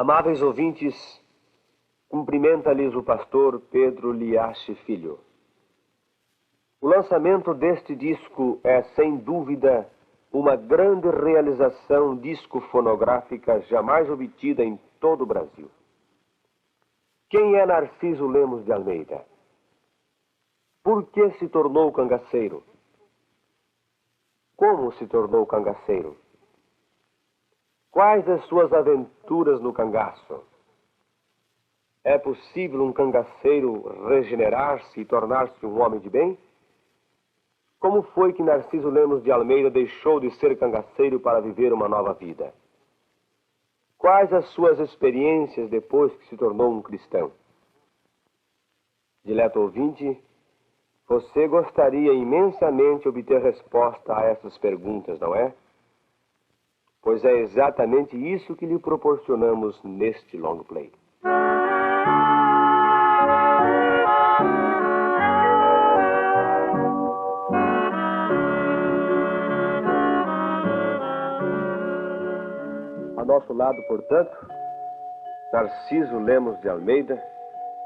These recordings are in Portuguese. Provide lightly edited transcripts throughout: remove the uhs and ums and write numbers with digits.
Amáveis ouvintes, cumprimenta-lhes o pastor Pedro Liache Filho. O lançamento deste disco é, sem dúvida, uma grande realização disco-fonográfica jamais obtida em todo o Brasil. Quem é Narciso Lemos de Almeida? Por que se tornou cangaceiro? Como se tornou cangaceiro? Quais as suas aventuras no cangaço? É possível um cangaceiro regenerar-se e tornar-se um homem de bem? Como foi que Narciso Lemos de Almeida deixou de ser cangaceiro para viver uma nova vida? Quais as suas experiências depois que se tornou um cristão? Dileto ouvinte, você gostaria imensamente de obter resposta a essas perguntas, não é? Pois é exatamente isso que lhe proporcionamos neste long play. A nosso lado, portanto, Narciso Lemos de Almeida,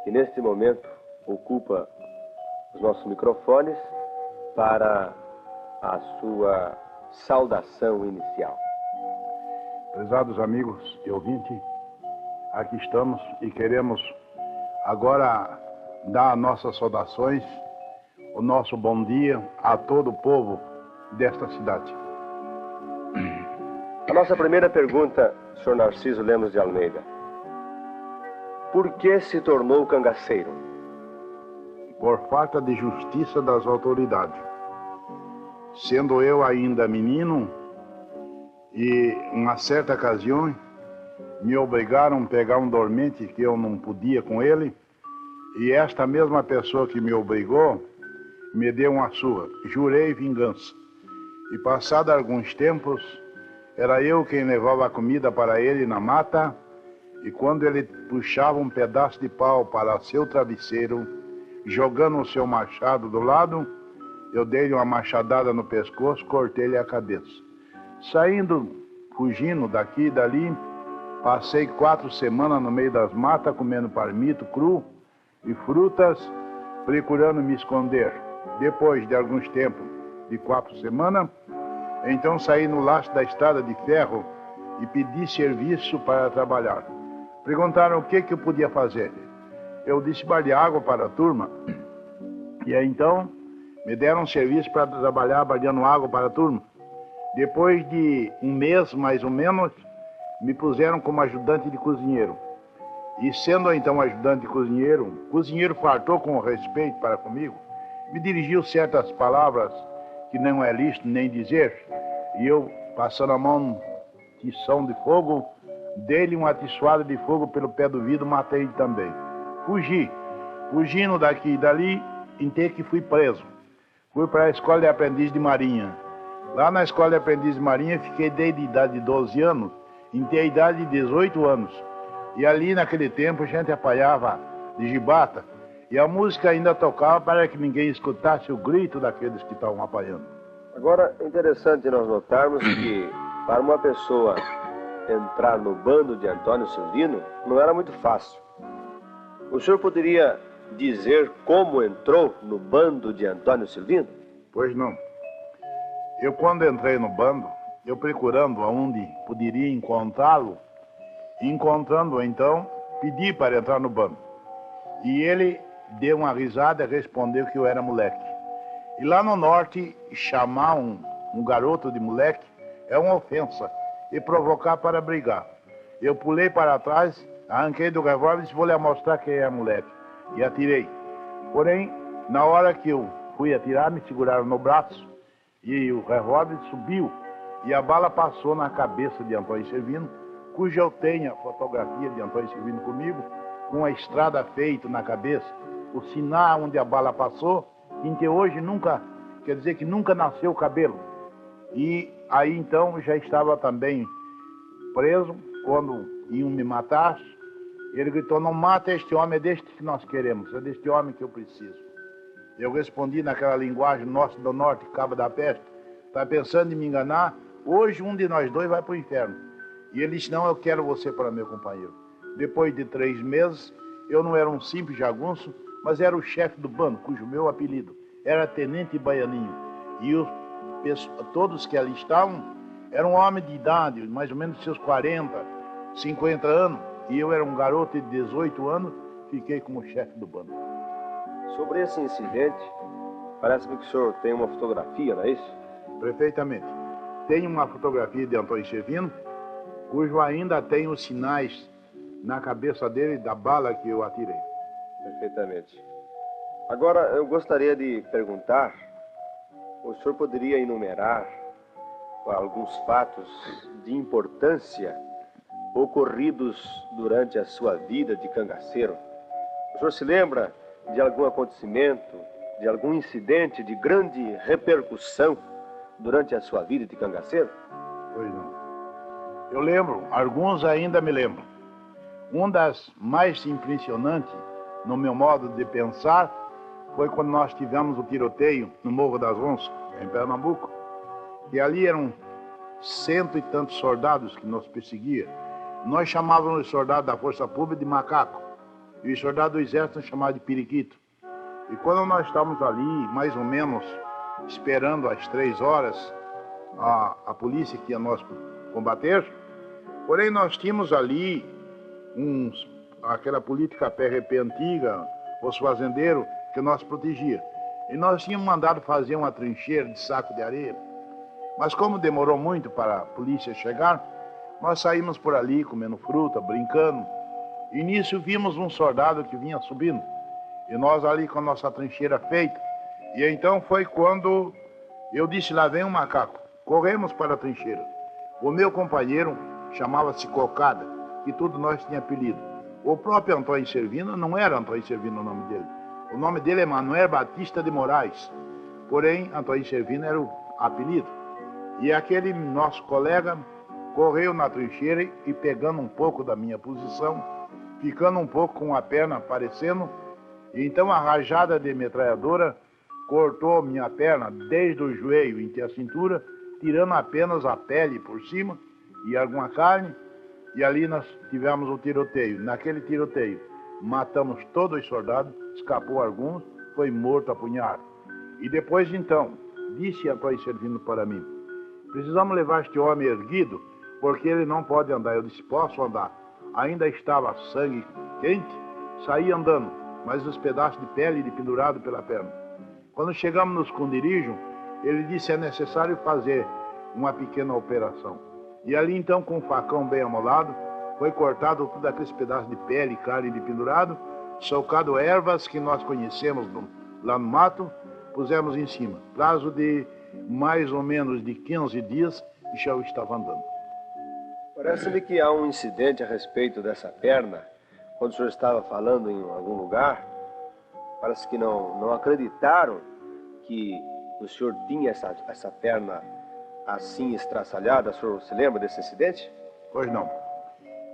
que neste momento ocupa os nossos microfones para a sua saudação inicial. Prezados amigos e ouvintes, aqui estamos e queremos agora dar nossas saudações, o nosso bom dia a todo o povo desta cidade. A nossa primeira pergunta, Sr. Narciso Lemos de Almeida. Por que se tornou cangaceiro? Por falta de justiça das autoridades. Sendo eu ainda menino, e uma certa ocasião me obrigaram a pegar um dormente que eu não podia com ele, e esta mesma pessoa que me obrigou me deu uma surra. Jurei vingança. E passado alguns tempos, era eu quem levava a comida para ele na mata, e quando ele puxava um pedaço de pau para seu travesseiro, jogando o seu machado do lado, eu dei-lhe uma machadada no pescoço, cortei-lhe a cabeça. Saindo, fugindo daqui e dali, passei 4 semanas no meio das matas, comendo palmito cru e frutas, procurando me esconder. Depois de alguns tempos, de 4 semanas, então saí no laço da estrada de ferro e pedi serviço para trabalhar. Perguntaram o que eu podia fazer. Eu disse baldear água para a turma. E aí então me deram um serviço para trabalhar baldeando água para a turma. Depois de um mês, mais ou menos, me puseram como ajudante de cozinheiro. E sendo então ajudante de cozinheiro, o cozinheiro fartou com respeito para comigo, me dirigiu certas palavras que não é lícito nem dizer, e eu, passando a mão no tição de fogo, dei-lhe uma atiçoada de fogo pelo pé do vidro, matei ele também. Fugindo daqui e dali, até que fui preso. Fui para a escola de aprendiz de marinha. Lá na escola de aprendiz de marinha, fiquei desde a idade de 12 anos, até a idade de 18 anos. E ali, naquele tempo, a gente apanhava de gibata, e a música ainda tocava para que ninguém escutasse o grito daqueles que estavam apanhando. Agora, é interessante nós notarmos que, para uma pessoa entrar no bando de Antônio Silvino, não era muito fácil. O senhor poderia dizer como entrou no bando de Antônio Silvino? Pois não. Eu, quando entrei no bando, eu procurando aonde poderia encontrá-lo, encontrando-o então, pedi para entrar no bando. E ele deu uma risada e respondeu que eu era moleque. E lá no norte, chamar um garoto de moleque é uma ofensa, e provocar para brigar. Eu pulei para trás, arranquei do revólver e disse, vou lhe mostrar quem é moleque. E atirei. Porém, na hora que eu fui atirar, me seguraram no braço, e o revólver subiu, e a bala passou na cabeça de Antônio Silvino, cuja eu tenho a fotografia de Antônio Silvino comigo, com a estrada feita na cabeça, o sinal onde a bala passou, em que hoje nunca, quer dizer que nunca nasceu o cabelo. E aí então já estava também preso, quando iam me matar, ele gritou, não mata este homem, é deste que nós queremos, é deste homem que eu preciso. Eu respondi naquela linguagem nossa do norte, Cabo da Peste, está pensando em me enganar? Hoje um de nós dois vai para o inferno. E ele disse, não, eu quero você para meu companheiro. Depois de 3 meses, eu não era um simples jagunço, mas era o chefe do bando, cujo meu apelido era Tenente Baianinho. E todos que ali estavam eram homens de idade, mais ou menos seus 40, 50 anos. E eu era um garoto de 18 anos, fiquei como chefe do bando. Sobre esse incidente, parece-me que o senhor tem uma fotografia, não é isso? Perfeitamente. Tenho uma fotografia de Antônio Servino, cujo ainda tem os sinais na cabeça dele da bala que eu atirei. Perfeitamente. Agora, eu gostaria de perguntar, o senhor poderia enumerar alguns fatos de importância ocorridos durante a sua vida de cangaceiro? O senhor se lembra de algum acontecimento, de algum incidente de grande repercussão durante a sua vida de cangaceiro? Pois não. Eu lembro, alguns ainda me lembram. Um das mais impressionantes, no meu modo de pensar, foi quando nós tivemos o tiroteio no Morro das Onças, em Pernambuco. E ali eram 100 e tantos soldados que nos perseguiam. Nós chamávamos os soldados da Força Pública de macaco. E os soldados do Exército chamavam de periquito. E quando nós estávamos ali, mais ou menos, esperando às 3 horas, a polícia que ia nos combater, porém nós tínhamos ali aquela política PRP antiga, os fazendeiros, que nós protegia. E nós tínhamos mandado fazer uma trincheira de saco de areia. Mas como demorou muito para a polícia chegar, nós saímos por ali comendo fruta, brincando. E nisso vimos um soldado que vinha subindo. E nós ali com a nossa trincheira feita. E então foi quando eu disse, lá vem um macaco. Corremos para a trincheira. O meu companheiro chamava-se Cocada, e tudo nós tinha apelido. O próprio Antônio Servino não era Antônio Servino o nome dele. O nome dele é Manuel Batista de Moraes. Porém, Antônio Servino era o apelido. E aquele nosso colega correu na trincheira e pegando um pouco da minha posição, ficando um pouco com a perna aparecendo, e então a rajada de metralhadora cortou minha perna desde o joelho até a cintura, tirando apenas a pele por cima e alguma carne, e ali nós tivemos o tiroteio. Naquele tiroteio, matamos todos os soldados, escapou alguns, foi morto a punhado. E depois então, disse Antônio Servino para mim, precisamos levar este homem erguido, porque ele não pode andar. Eu disse, posso andar. Ainda estava sangue quente, saí andando, mas os pedaços de pele pendurado pela perna. Quando chegamos no esconderijo, ele disse, é necessário fazer uma pequena operação. E ali então, com um facão bem amolado, foi cortado tudo aqueles pedaços de pele, carne de pendurado, socado ervas que nós conhecemos lá no mato, pusemos em cima. Prazo de mais ou menos de 15 dias e já eu estava andando. Parece-me que há um incidente a respeito dessa perna. Quando o senhor estava falando em algum lugar, parece que não acreditaram que o senhor tinha essa perna assim estraçalhada. O senhor se lembra desse incidente? Pois não.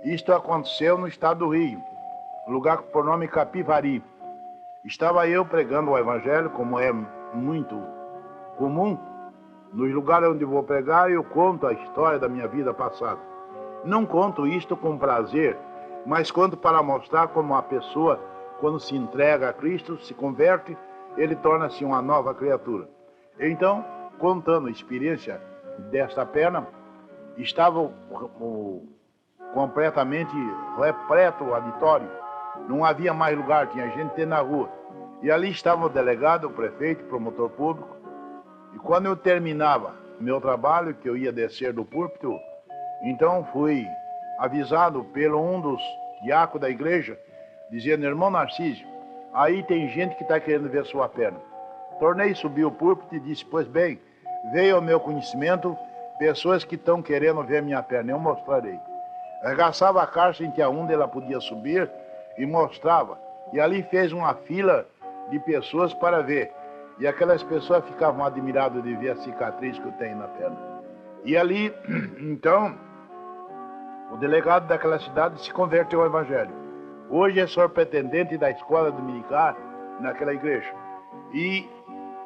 Isto aconteceu no estado do Rio, lugar por nome Capivari. Estava eu pregando o evangelho, como é muito comum. Nos lugares onde vou pregar, eu conto a história da minha vida passada. Não conto isto com prazer, mas conto para mostrar como a pessoa, quando se entrega a Cristo, se converte, ele torna-se uma nova criatura. Então, contando a experiência desta perna, estava completamente repleto o auditório. Não havia mais lugar, tinha gente na rua. E ali estava o delegado, o prefeito, o promotor público. E quando eu terminava meu trabalho, que eu ia descer do púlpito, então fui avisado pelo um dos diáconos da igreja, dizendo, irmão Narciso, aí tem gente que está querendo ver sua perna. Tornei subir o púlpito e disse, pois bem, veio ao meu conhecimento pessoas que estão querendo ver minha perna, eu mostrarei. Arregaçava a caixa em que aonde ela podia subir e mostrava. E ali fez uma fila de pessoas para ver. E aquelas pessoas ficavam admiradas de ver a cicatriz que eu tenho na perna. E ali, então, o delegado daquela cidade se converteu ao evangelho. Hoje é sorpretendente da escola dominical naquela igreja. E,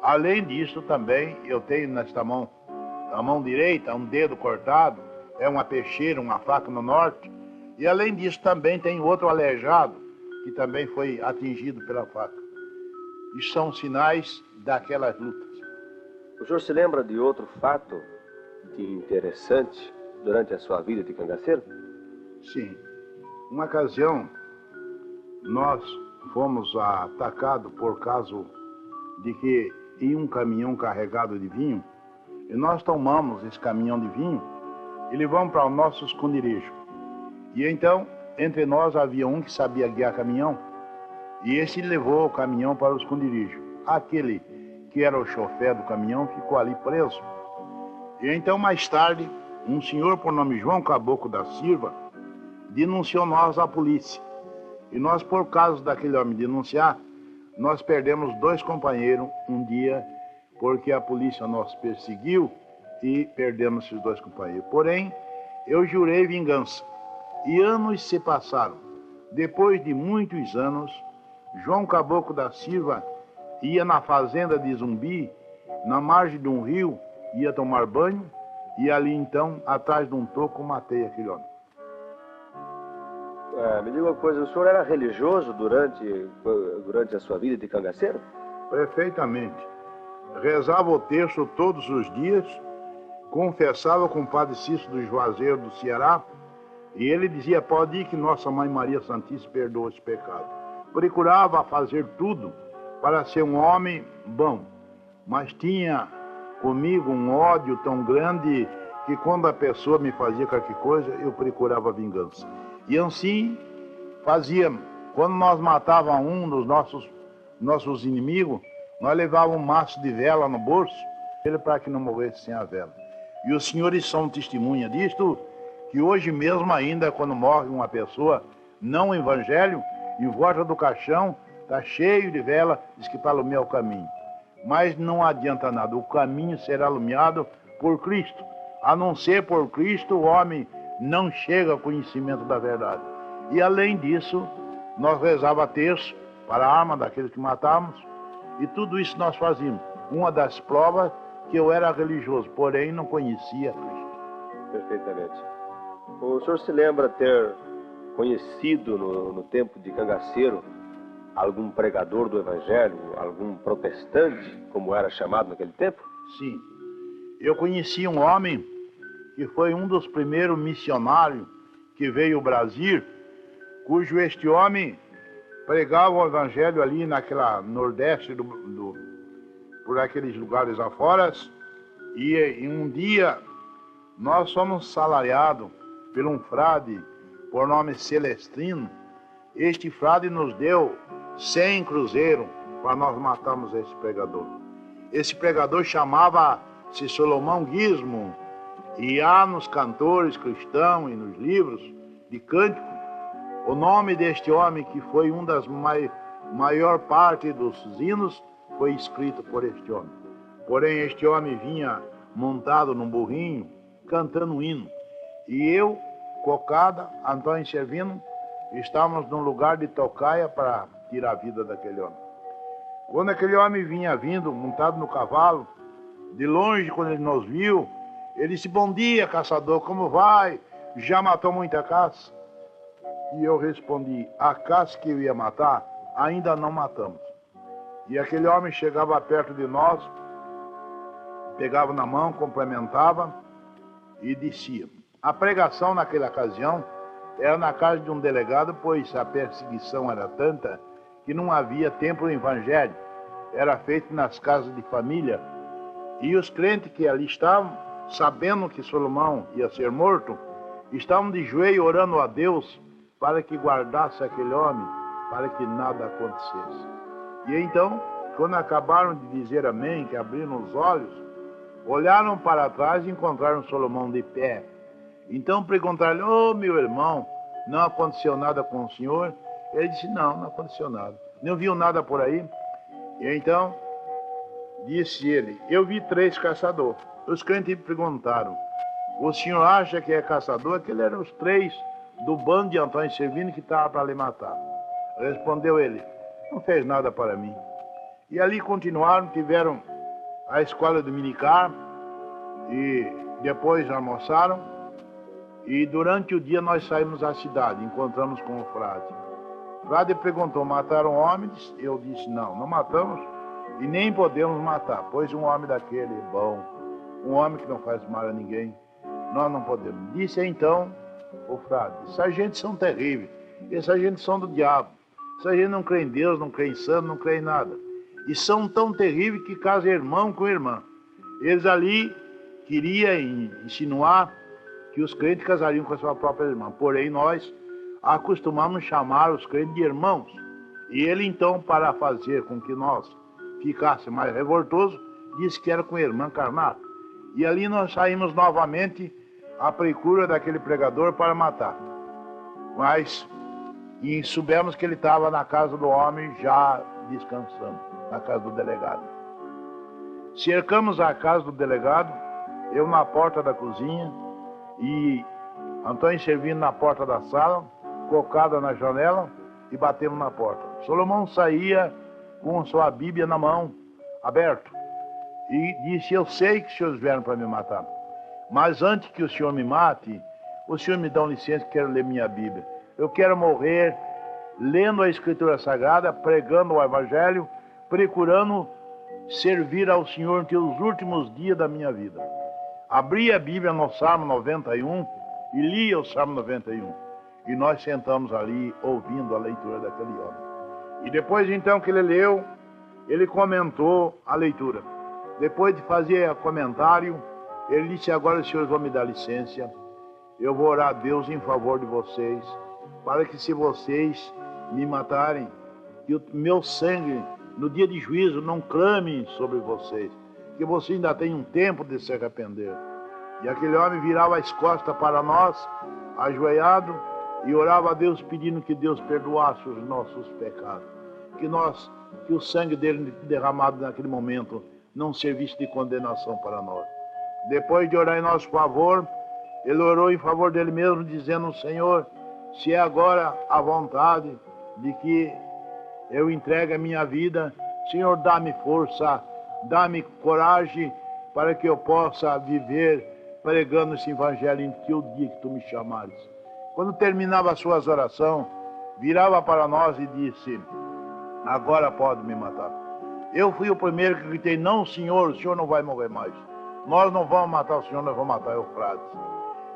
além disso, também eu tenho nesta mão, a mão direita, um dedo cortado, é uma peixeira, uma faca no norte. E além disso também tem outro aleijado, que também foi atingido pela faca. E são sinais daquelas lutas. O senhor se lembra de outro fato de interessante durante a sua vida de cangaceiro? Sim. Uma ocasião, nós fomos atacados por causa de que ia um caminhão carregado de vinho, e nós tomamos esse caminhão de vinho e levamos para o nosso esconderijo. E então, entre nós havia um que sabia guiar caminhão, e esse levou o caminhão para o esconderijo. Aquele que era o chofer do caminhão ficou ali preso. E então, mais tarde, um senhor por nome João Caboclo da Silva denunciou nós à polícia. E nós, por causa daquele homem denunciar, nós perdemos 2 companheiros um dia, porque a polícia nos perseguiu e perdemos esses 2 companheiros. Porém, eu jurei vingança. E anos se passaram. Depois de muitos anos, João Caboclo da Silva ia na fazenda de Zumbi, na margem de um rio, ia tomar banho, e ali então, atrás de um toco, matei aquele homem. Me diga uma coisa, o senhor era religioso durante a sua vida de cangaceiro? Perfeitamente. Rezava o terço todos os dias, confessava com o padre Cício do Juazeiro do Ceará, e ele dizia: pode ir que Nossa Mãe Maria Santíssima perdoa esse pecado. Procurava fazer tudo para ser um homem bom, mas tinha comigo um ódio tão grande que quando a pessoa me fazia qualquer coisa, eu procurava vingança. E assim fazíamos. Quando nós matávamos um dos nossos inimigos, nós levávamos um maço de vela no bolso, ele para que não morresse sem a vela. E os senhores são testemunha disto, que hoje mesmo ainda, quando morre uma pessoa, não o evangelho, em volta do caixão, está cheio de vela, diz que para alumiar o caminho. Mas não adianta nada, o caminho será iluminado por Cristo. A não ser por Cristo, o homem não chega ao conhecimento da verdade. E além disso, nós rezava terço para a arma daqueles que matávamos, e tudo isso nós fazíamos. Uma das provas que eu era religioso, porém não conhecia Cristo. Perfeitamente. O senhor se lembra ter conhecido no tempo de cangaceiro algum pregador do evangelho, algum protestante, como era chamado naquele tempo? Sim. Eu conheci um homem que foi um dos primeiros missionários que veio ao Brasil, cujo este homem pregava o evangelho ali naquela nordeste por aqueles lugares afora, e em um dia nós fomos salariados por um frade por nome Celestrino. Este frade nos deu 100 cruzeiros para nós matarmos esse pregador. Esse pregador chamava-se Solomão Gizmo, e há nos cantores cristãos e nos livros de cântico o nome deste homem, que foi um das maior parte dos hinos, foi escrito por este homem. Porém, este homem vinha montado num burrinho, cantando um hino. E eu, Cocada, Antônio Servino, estávamos num lugar de tocaia para tirar a vida daquele homem. Quando aquele homem vinha vindo, montado no cavalo, de longe, quando ele nos viu, ele disse: bom dia, caçador, como vai? Já matou muita caça? E eu respondi: a caça que eu ia matar, ainda não matamos. E aquele homem chegava perto de nós, pegava na mão, cumprimentava e dizia. A pregação naquela ocasião era na casa de um delegado, pois a perseguição era tanta que não havia templo evangelho. Era feito nas casas de família. E os crentes que ali estavam, sabendo que Solomão ia ser morto, estavam de joelho orando a Deus para que guardasse aquele homem, para que nada acontecesse. E então, quando acabaram de dizer amém, que abriram os olhos, olharam para trás e encontraram Solomão de pé. Então perguntaram: ô meu irmão, não aconteceu nada com o senhor? Ele disse: não aconteceu nada. Não viu nada por aí? E então, disse ele: eu vi 3 caçadores. Os crentes perguntaram: o senhor acha que é caçador? Aqueles eram os 3 do bando de Antônio Servino que estava para lhe matar. Respondeu ele: não fez nada para mim. E ali continuaram, tiveram a escola dominical e depois almoçaram. E durante o dia nós saímos à cidade, encontramos com o frade. O frade perguntou, mataram homens? Eu disse, não, não matamos e nem podemos matar, pois um homem daquele é bom, um homem que não faz mal a ninguém, nós não podemos. Disse então o frade, essa gente são terríveis, essa gente são do diabo, essa gente não crê em Deus, não crê em santo, não crê em nada. E são tão terríveis que casam irmão com irmã. Eles ali queriam insinuar que os crentes casariam com a sua própria irmã. Porém, nós acostumamos chamar os crentes de irmãos. E ele, então, para fazer com que nós ficássemos mais revoltosos, disse que era com a irmã carnal. E ali nós saímos novamente à procura daquele pregador para matar. Mas e soubemos que ele estava na casa do homem já descansando, na casa do delegado. Cercamos a casa do delegado, eu na porta da cozinha e Antônio servindo na porta da sala, cocada na janela e batemos na porta. Solomão saía com sua Bíblia na mão, aberto, e disse, eu sei que os senhores vieram para me matar, mas antes que o senhor me mate, o senhor me dá licença que quero ler minha Bíblia. Eu quero morrer lendo a Escritura Sagrada, pregando o Evangelho, procurando servir ao Senhor nos últimos dias da minha vida. Abri a Bíblia no Salmo 91 e lia o Salmo 91. E nós sentamos ali ouvindo a leitura daquele homem. E depois então que ele leu, ele comentou a leitura. Depois de fazer comentário, ele disse, agora os senhores vão me dar licença, eu vou orar a Deus em favor de vocês, para que se vocês me matarem, que o meu sangue no dia de juízo não clame sobre vocês, que vocês ainda têm um tempo de se arrepender. E aquele homem virava as costas para nós, ajoelhado, e orava a Deus pedindo que Deus perdoasse os nossos pecados, que o sangue dele derramado naquele momento não servisse de condenação para nós. Depois de orar em nosso favor, ele orou em favor dele mesmo, dizendo, Senhor, se é agora a vontade de que eu entregue a minha vida, Senhor, dá-me força, dá-me coragem para que eu possa viver pregando esse evangelho em que o dia que tu me chamares. Quando terminava as suas orações, virava para nós e disse, agora pode me matar. Eu fui o primeiro que gritei, não, senhor, o senhor não vai morrer mais. Nós não vamos matar o senhor, nós vamos matar o frade.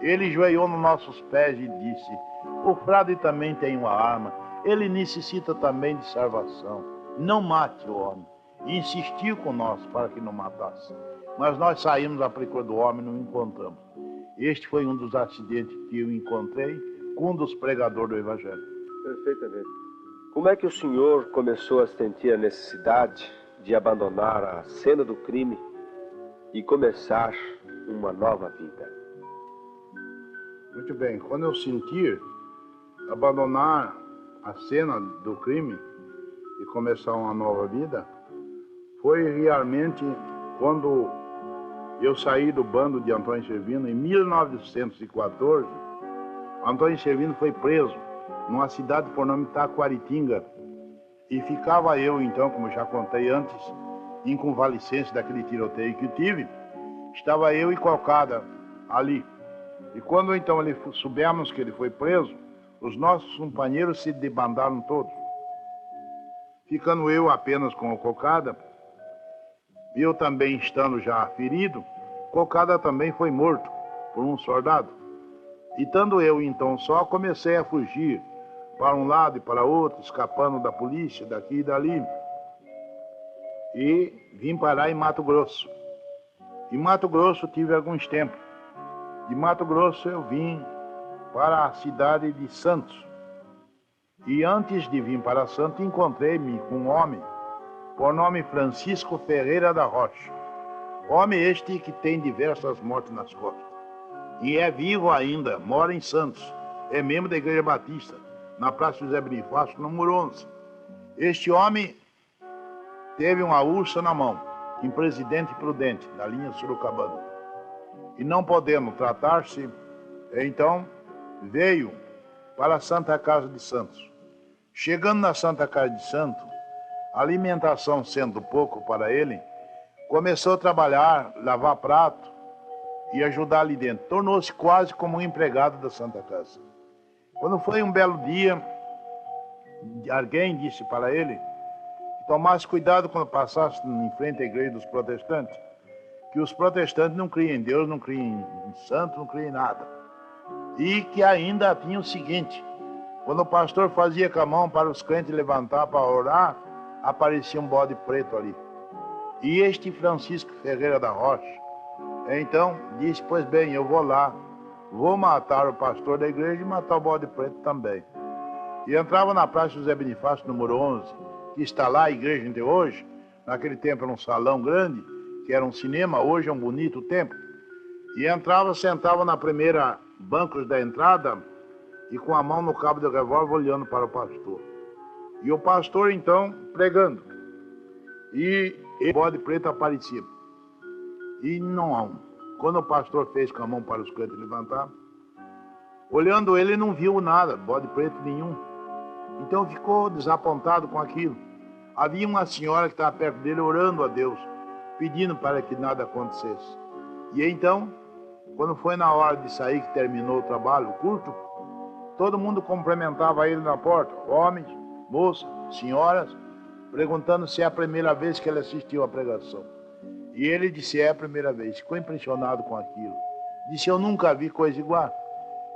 Ele joelhou nos nossos pés e disse, o frade também tem uma arma, ele necessita também de salvação. Não mate o homem. E insistiu com nós para que não matasse. Mas nós saímos à procura do homem e não encontramos. Este foi um dos acidentes que eu encontrei com um dos pregadores do Evangelho. Perfeitamente. Como é que o senhor começou a sentir a necessidade de abandonar a cena do crime e começar uma nova vida? Muito bem. Quando eu sentir abandonar a cena do crime e começar uma nova vida, foi realmente quando eu saí do bando de Antônio Servino em 1914. Antônio Servino foi preso numa cidade por nome Taquaritinga e ficava eu então, como já contei antes, em convalescência daquele tiroteio que eu tive, estava eu e Cocada ali. E quando então soubemos que ele foi preso, os nossos companheiros se debandaram todos, ficando eu apenas com o Cocada. Eu também estando já ferido, Cocada também foi morto por um soldado. E estando eu então só, comecei a fugir para um lado e para outro, escapando da polícia, daqui e dali. E vim parar em Mato Grosso. Em Mato Grosso tive alguns tempos. De Mato Grosso eu vim para a cidade de Santos. E antes de vir para Santos, encontrei-me com um homem por nome Francisco Ferreira da Rocha. Homem este que tem diversas mortes nas costas. E é vivo ainda, mora em Santos. É membro da Igreja Batista, na Praça José Bonifácio, número 11. Este homem teve uma ursa na mão, em Presidente Prudente, na linha Sorocabana. E não podendo tratar-se, então veio para a Santa Casa de Santos. Chegando na Santa Casa de Santos, a alimentação sendo pouco para ele, começou a trabalhar, lavar prato e ajudar ali dentro. Tornou-se quase como um empregado da Santa Casa. Quando foi um belo dia, alguém disse para ele que tomasse cuidado quando passasse em frente à igreja dos protestantes, que os protestantes não criam em Deus, não criam em santo, não criam em nada. E que ainda tinha o seguinte: quando o pastor fazia com a mão para os crentes levantar para orar, aparecia um bode preto ali. E este Francisco Ferreira da Rocha, então, disse: pois bem, eu vou lá, vou matar o pastor da igreja e matar o bode preto também. E entrava na Praça José Bonifácio, número 11, que está lá a igreja até hoje. Naquele tempo era um salão grande, que era um cinema, hoje é um bonito templo. E entrava, sentava na primeira bancos da entrada e com a mão no cabo do revólver olhando para o pastor. E o pastor então pregando. E o bode preto aparecia. E não, quando o pastor fez com a mão para os crentes levantar, olhando ele não viu nada, bode preto nenhum. Então ficou desapontado com aquilo. Havia uma senhora que estava perto dele orando a Deus, pedindo para que nada acontecesse. E então, quando foi na hora de sair, que terminou o trabalho, o culto, todo mundo cumprimentava ele na porta, homens, moças, senhoras, perguntando se é a primeira vez que ele assistiu à pregação. E ele disse: é a primeira vez. Ficou impressionado com aquilo. Disse: eu nunca vi coisa igual.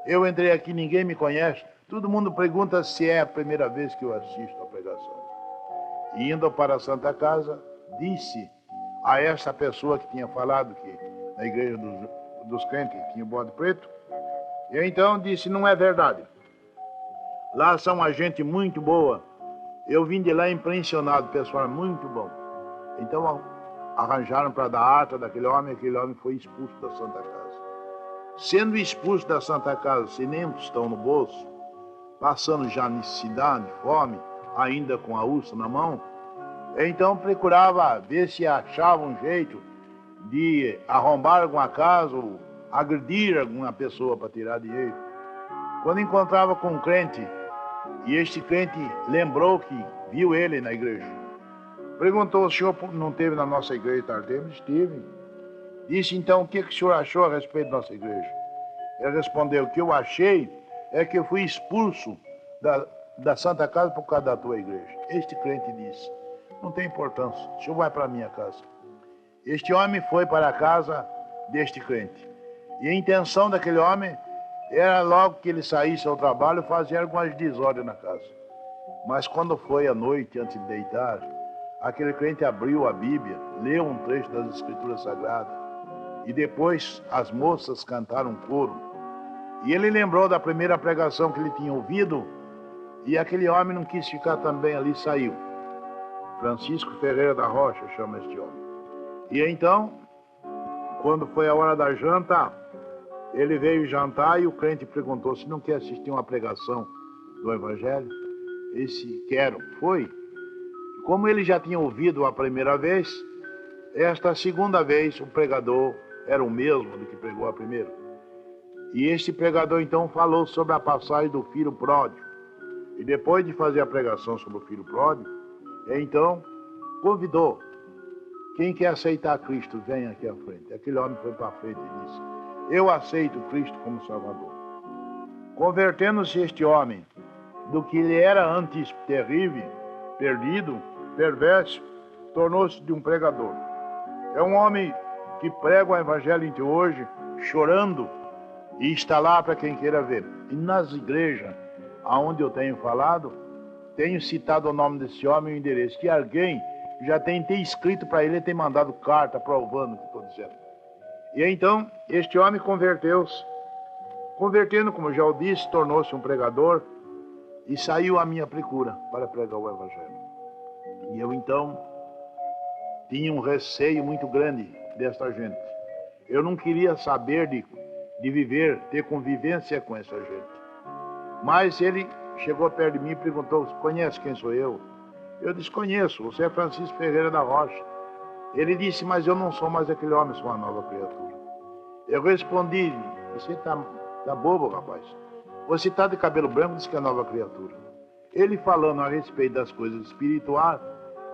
Eu entrei aqui, ninguém me conhece. Todo mundo pergunta se é a primeira vez que eu assisto à pregação. E indo para a Santa Casa, disse a essa pessoa que tinha falado que na igreja dos crentes tinha o bode preto. E então disse: não é verdade. Lá são uma gente muito boa. Eu vim de lá impressionado, pessoal muito bom. Então arranjaram para dar ata daquele homem, aquele homem foi expulso da Santa Casa. Sendo expulso da Santa Casa, sem nem um tostão no bolso, passando já necessidade, fome, ainda com a ursa na mão, então procurava ver se achava um jeito de arrombar alguma casa ou agredir alguma pessoa para tirar dinheiro. Quando encontrava com um crente, e este crente lembrou que viu ele na igreja, perguntou: o senhor não esteve na nossa igreja tarde? Estive. Disse: então, o que o senhor achou a respeito da nossa igreja? Ele respondeu: o que eu achei é que eu fui expulso da Santa Casa por causa da tua igreja. Este crente disse: não tem importância, o senhor vai para a minha casa. Este homem foi para a casa deste crente. E a intenção daquele homem era, logo que ele saísse ao trabalho, fazer algumas desordens na casa. Mas quando foi à noite, antes de deitar, aquele crente abriu a Bíblia, leu um trecho das Escrituras Sagradas, e depois as moças cantaram um coro. E ele lembrou da primeira pregação que ele tinha ouvido, e aquele homem não quis ficar também ali, saiu. Francisco Ferreira da Rocha chama este homem. E então, quando foi a hora da janta, ele veio jantar e o crente perguntou se não quer assistir uma pregação do Evangelho. Ele disse: quero. Foi. Como ele já tinha ouvido a primeira vez, esta segunda vez o pregador era o mesmo do que pregou a primeira. E este pregador então falou sobre a passagem do filho pródigo. E depois de fazer a pregação sobre o filho pródigo, então convidou: quem quer aceitar Cristo, vem aqui à frente. Aquele homem foi para a frente e disse: eu aceito Cristo como Salvador. Convertendo-se este homem do que ele era antes terrível, perdido, perverso, tornou-se de um pregador. É um homem que prega o Evangelho até hoje, chorando, e está lá para quem queira ver. E nas igrejas aonde eu tenho falado, tenho citado o nome desse homem e o endereço, que alguém já tem escrito para ele, tem mandado carta provando o que estou dizendo. E então, este homem converteu-se. Convertendo, como já o disse, tornou-se um pregador e saiu à minha procura para pregar o Evangelho. E eu então tinha um receio muito grande desta gente. Eu não queria saber de viver, ter convivência com essa gente. Mas ele chegou perto de mim e perguntou: conhece quem sou eu? Eu disse: conheço, você é Francisco Ferreira da Rocha. Ele disse: mas eu não sou mais aquele homem, sou uma nova criatura. Eu respondi: você está bobo, rapaz. Você está de cabelo branco, diz que é nova criatura. Ele falando a respeito das coisas espirituais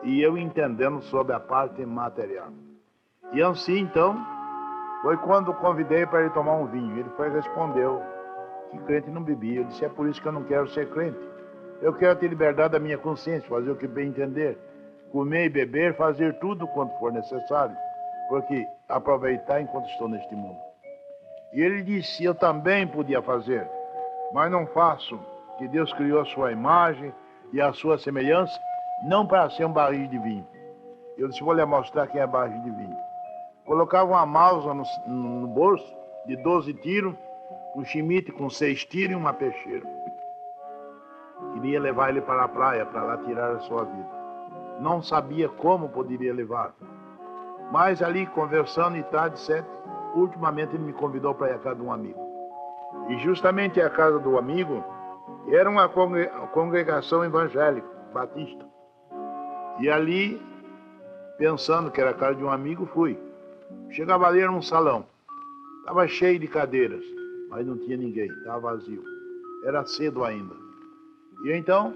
e eu entendendo sobre a parte material. E assim, então, foi quando convidei para ele tomar um vinho. Ele foi e respondeu que crente não bebia. Eu disse, é por isso que eu não quero ser crente. Eu quero ter liberdade da minha consciência, fazer o que bem entender, comer e beber, fazer tudo quanto for necessário, porque aproveitar enquanto estou neste mundo. E ele disse, eu também podia fazer, mas não faço, que Deus criou a sua imagem e a sua semelhança, não para ser um barril de vinho. Eu disse, vou lhe mostrar quem é barril de vinho. Colocava uma mausa no bolso, de 12 tiros, um chimite com 6 tiros e uma peixeira. Queria levar ele para a praia, para lá tirar a sua vida. Não sabia como poderia levar. Mas ali, conversando e tal, etc., ultimamente ele me convidou para ir à casa de um amigo. E justamente a casa do amigo era uma congregação evangélica, batista. E ali, pensando que era a casa de um amigo, fui. Chegava ali, era um salão. Estava cheio de cadeiras, mas não tinha ninguém, estava vazio. Era cedo ainda. E então,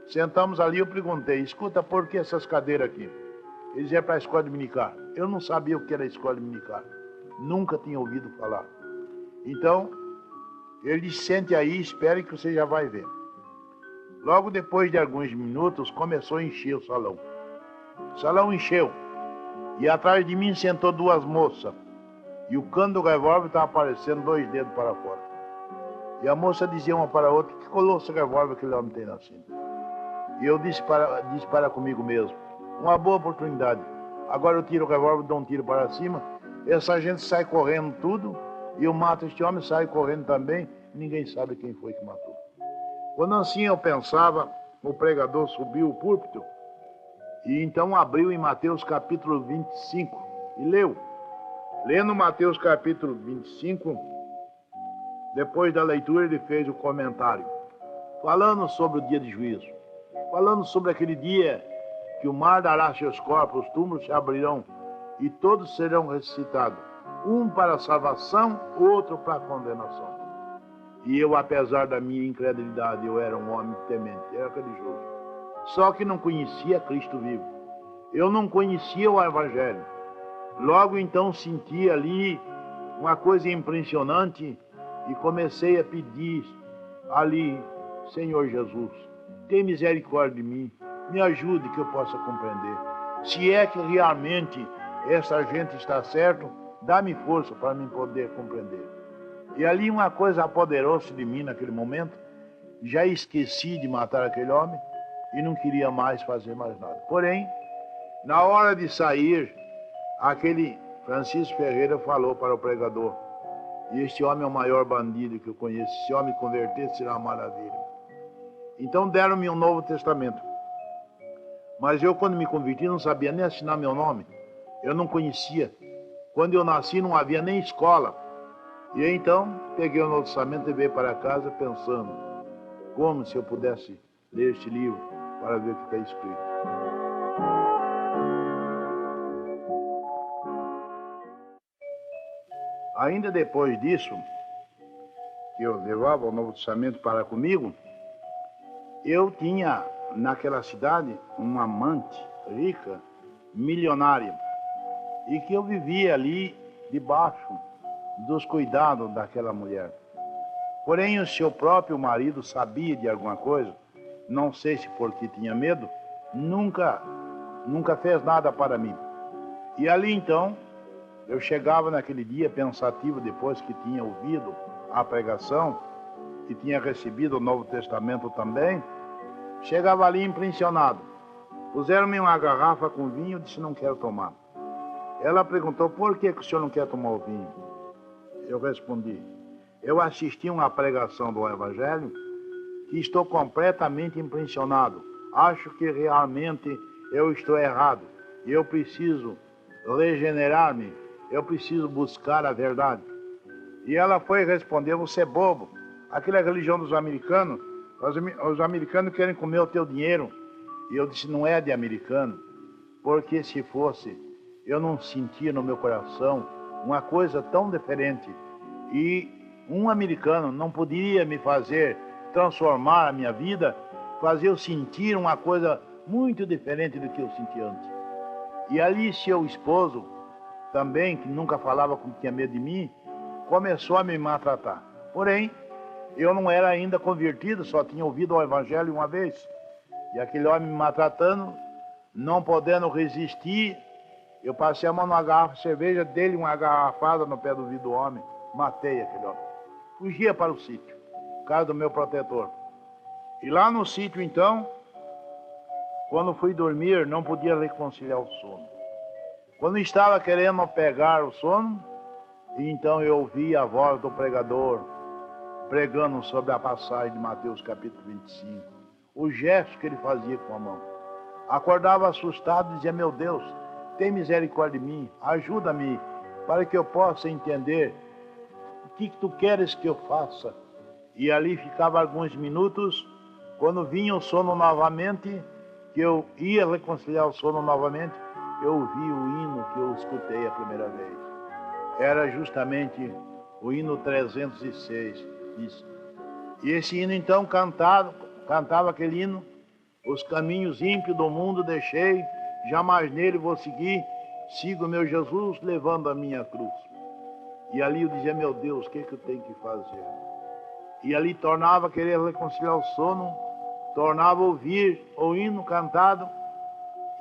sentamos ali, eu perguntei, escuta, por que essas cadeiras aqui? Eles iam para a escola dominical. Eu não sabia o que era a escola dominical. Nunca tinha ouvido falar. Então, ele disse, sente aí, espere que você já vai ver. Logo depois de alguns minutos, começou a encher o salão. O salão encheu. E atrás de mim sentou 2 moças. E o cano do revólver estava aparecendo 2 dedos para fora. E a moça dizia uma para a outra, que colou esse revólver que aquele homem tem na cinta? E eu disse para comigo mesmo, uma boa oportunidade. Agora eu tiro o revólver, dou um tiro para cima, essa gente sai correndo tudo, e eu mato este homem, sai correndo também, ninguém sabe quem foi que matou. Quando assim eu pensava, o pregador subiu o púlpito, e então abriu em Mateus capítulo 25, e leu. Lendo Mateus capítulo 25, depois da leitura ele fez o comentário, falando sobre o dia de juízo, falando sobre aquele dia que o mar dará seus corpos, os túmulos se abrirão e todos serão ressuscitados, um para a salvação, outro para a condenação. E eu, apesar da minha incredulidade, eu era um homem temente, era religioso, só que não conhecia Cristo vivo, eu não conhecia o Evangelho. Logo então senti ali uma coisa impressionante e comecei a pedir ali, Senhor Jesus, tem misericórdia de mim, me ajude que eu possa compreender. Se é que realmente essa gente está certo, dá-me força para mim poder compreender. E ali uma coisa apoderou-se de mim naquele momento, já esqueci de matar aquele homem e não queria mais fazer mais nada. Porém, na hora de sair, aquele Francisco Ferreira falou para o pregador, e este homem é o maior bandido que eu conheço, se homem converter será uma maravilha. Então deram-me um Novo Testamento. Mas eu, quando me converti, não sabia nem assinar meu nome. Eu não conhecia. Quando eu nasci, não havia nem escola. E então, peguei o Novo Testamento e veio para casa pensando, como se eu pudesse ler este livro para ver o que está escrito. Ainda depois disso, que eu levava o Novo Testamento para comigo, eu tinha naquela cidade uma amante rica, milionária, e que eu vivia ali debaixo dos cuidados daquela mulher. Porém, o seu próprio marido sabia de alguma coisa, não sei se porque tinha medo, nunca fez nada para mim. E ali então, eu chegava naquele dia pensativo, depois que tinha ouvido a pregação, que tinha recebido o Novo Testamento também, chegava ali impressionado. Puseram-me uma garrafa com vinho, eu disse, não quero tomar. Ela perguntou, por que o senhor não quer tomar o vinho? Eu respondi, eu assisti uma pregação do Evangelho que estou completamente impressionado. Acho que realmente eu estou errado e eu preciso regenerar-me, eu preciso buscar a verdade. E ela foi responder, você é bobo, aquela é a religião dos americanos, os americanos querem comer o teu dinheiro. E eu disse, não é de americano, porque se fosse, eu não sentia no meu coração uma coisa tão diferente. E um americano não poderia me fazer transformar a minha vida, fazer eu sentir uma coisa muito diferente do que eu sentia antes. E ali seu esposo também, que nunca falava que tinha medo de mim, começou a me maltratar. Porém, eu não era ainda convertido, só tinha ouvido o evangelho uma vez. E aquele homem me maltratando, não podendo resistir, eu passei a mão numa garrafa de cerveja, dele uma garrafada no pé do vidro do homem, matei aquele homem. Fugia para o sítio, casa do meu protetor. E lá no sítio, então, quando fui dormir, não podia reconciliar o sono. Quando estava querendo pegar o sono, então eu ouvi a voz do pregador pregando sobre a passagem de Mateus capítulo 25, o gesto que ele fazia com a mão. Acordava assustado e dizia: meu Deus, tem misericórdia de mim, ajuda-me para que eu possa entender o que tu queres que eu faça. E ali ficava alguns minutos, quando vinha o sono novamente, que eu ia reconciliar o sono novamente, eu ouvi o hino que eu escutei a primeira vez. Era justamente o hino 306. Isso. E esse hino então cantava aquele hino: os caminhos ímpios do mundo deixei, jamais nele vou seguir, sigo meu Jesus levando a minha cruz. E ali eu dizia: meu Deus, o que eu tenho que fazer? E ali tornava a querer reconciliar o sono, tornava a ouvir o hino cantado,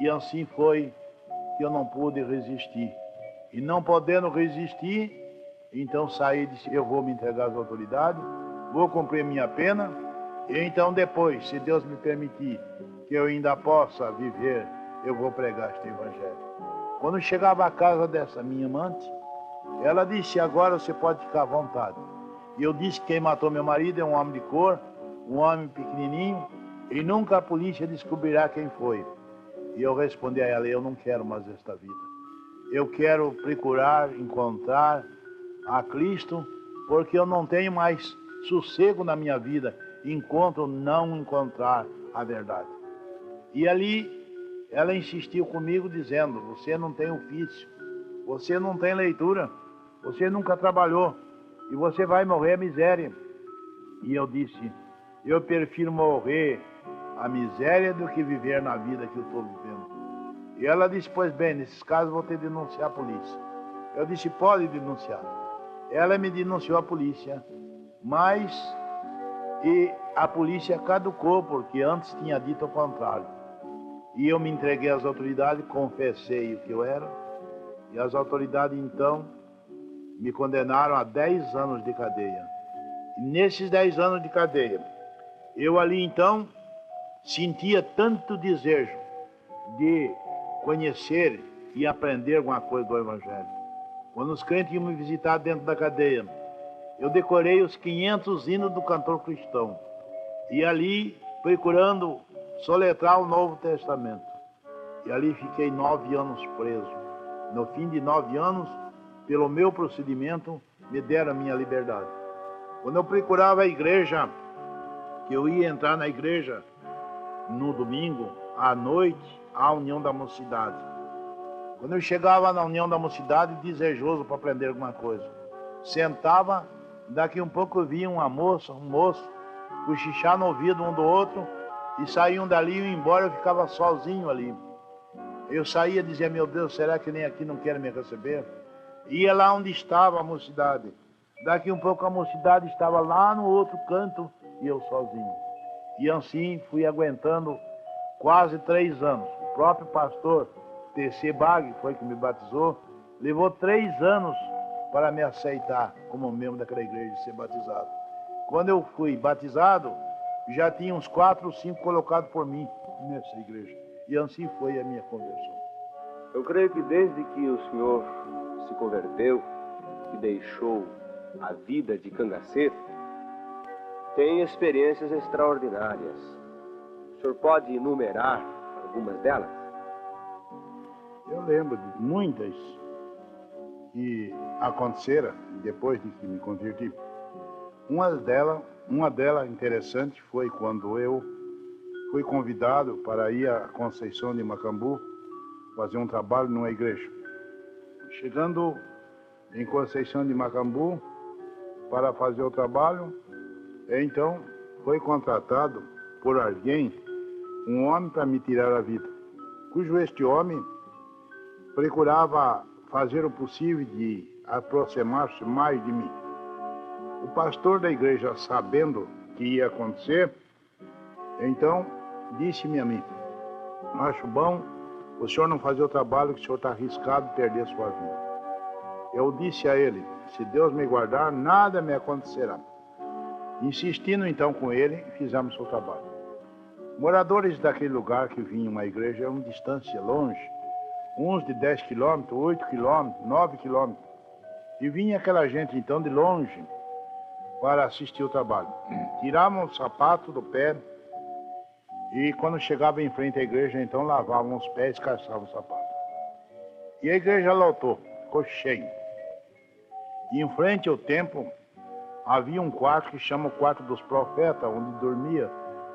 e assim foi que eu não pude resistir. E não podendo resistir, então saí e disse: eu vou me entregar às autoridades, vou cumprir minha pena, e então depois, se Deus me permitir que eu ainda possa viver, eu vou pregar este evangelho. Quando chegava à casa dessa minha amante, ela disse: agora você pode ficar à vontade. E eu disse que quem matou meu marido é um homem de cor, um homem pequenininho, e nunca a polícia descobrirá quem foi. E eu respondi a ela: eu não quero mais esta vida. Eu quero procurar encontrar a Cristo, porque eu não tenho mais sossego na minha vida enquanto não encontrar a verdade. E ali ela insistiu comigo dizendo: você não tem ofício, você não tem leitura, você nunca trabalhou e você vai morrer a miséria. E eu disse: eu prefiro morrer a miséria do que viver na vida que eu estou vivendo. E ela disse: pois bem, nesses casos vou ter que denunciar a polícia. Eu disse: pode denunciar. Ela me denunciou a polícia, mas a polícia caducou, porque antes tinha dito o contrário. E eu me entreguei às autoridades, confessei o que eu era, e as autoridades então me condenaram a 10 anos de cadeia. E nesses 10 anos de cadeia, eu ali então sentia tanto desejo de conhecer e aprender alguma coisa do Evangelho. Quando os crentes iam me visitar dentro da cadeia, eu decorei os 500 hinos do cantor cristão. E ali, procurando soletrar o Novo Testamento. E ali fiquei 9 anos preso. No fim de 9 anos, pelo meu procedimento, me deram a minha liberdade. Quando eu procurava a igreja, que eu ia entrar na igreja no domingo, à noite, à União da Mocidade. Quando eu chegava na União da Mocidade, desejoso para aprender alguma coisa, sentava, daqui um pouco eu via uma moça, um moço, cochichar no ouvido um do outro, e saíam dali e iam embora, eu ficava sozinho ali. Eu saía e dizia: meu Deus, será que nem aqui não querem me receber? Ia lá onde estava a mocidade. Daqui um pouco a mocidade estava lá no outro canto e eu sozinho. E assim fui aguentando quase 3 anos. O próprio pastor T.C. Bag, foi que me batizou, levou 3 anos para me aceitar como membro daquela igreja e ser batizado. Quando eu fui batizado, já tinha uns 4 ou 5 colocados por mim nessa igreja. E assim foi a minha conversão. Eu creio que desde que o senhor se converteu e deixou a vida de cangaceiro, tem experiências extraordinárias. O senhor pode enumerar algumas delas? Eu lembro de muitas que aconteceram depois de que me converti. Uma delas interessante foi quando eu fui convidado para ir à Conceição de Macambu fazer um trabalho numa igreja. Chegando em Conceição de Macambu para fazer o trabalho, então foi contratado por alguém, um homem, para me tirar a vida, cujo este homem procurava fazer o possível de aproximar-se mais de mim. O pastor da igreja, sabendo que ia acontecer, então disse-me a mim: acho bom o senhor não fazer o trabalho que o senhor está arriscado de perder sua vida. Eu disse a ele: se Deus me guardar, nada me acontecerá. Insistindo então com ele, fizemos o trabalho. Moradores daquele lugar que vinham à igreja eram distância longe, uns de 10 quilômetros, 8 quilômetros, 9 quilômetros. E vinha aquela gente então de longe para assistir o trabalho. Tiravam o sapato do pé e quando chegava em frente à igreja, então lavavam os pés e calçavam o sapato. E a igreja lotou, ficou cheia. E em frente ao templo havia um quarto que chama o quarto dos profetas, onde dormia